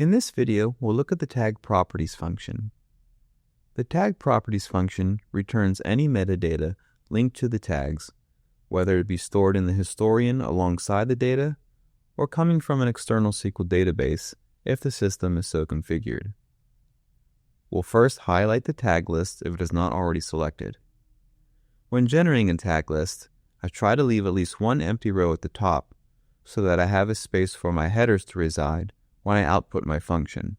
In this video, we'll look at the tag properties function. The tag properties function returns any metadata linked to the tags, whether it be stored in the historian alongside the data or coming from an external SQL database if the system is so configured. We'll first highlight the tag list if it is not already selected. When generating a tag list, I try to leave at least one empty row at the top so that I have a space for my headers to reside when I output my function.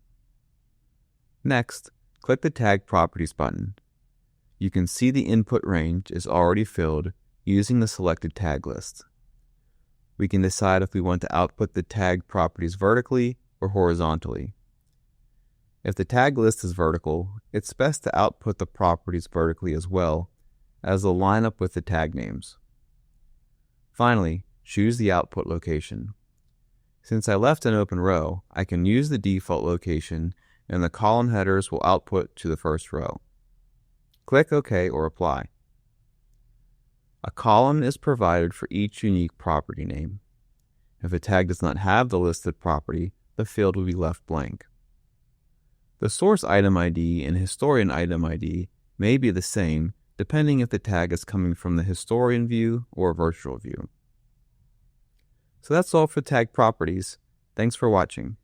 Next, click the Tag Properties button. You can see the input range is already filled using the selected tag list. We can decide if we want to output the tag properties vertically or horizontally. If the tag list is vertical, it's best to output the properties vertically as well, as they'll line up with the tag names. Finally, choose the output location. Since I left an open row, I can use the default location and the column headers will output to the first row. Click OK or Apply. A column is provided for each unique property name. If a tag does not have the listed property, the field will be left blank. The source item ID and historian item ID may be the same depending if the tag is coming from the historian view or virtual view. So that's all for tag properties. Thanks for watching.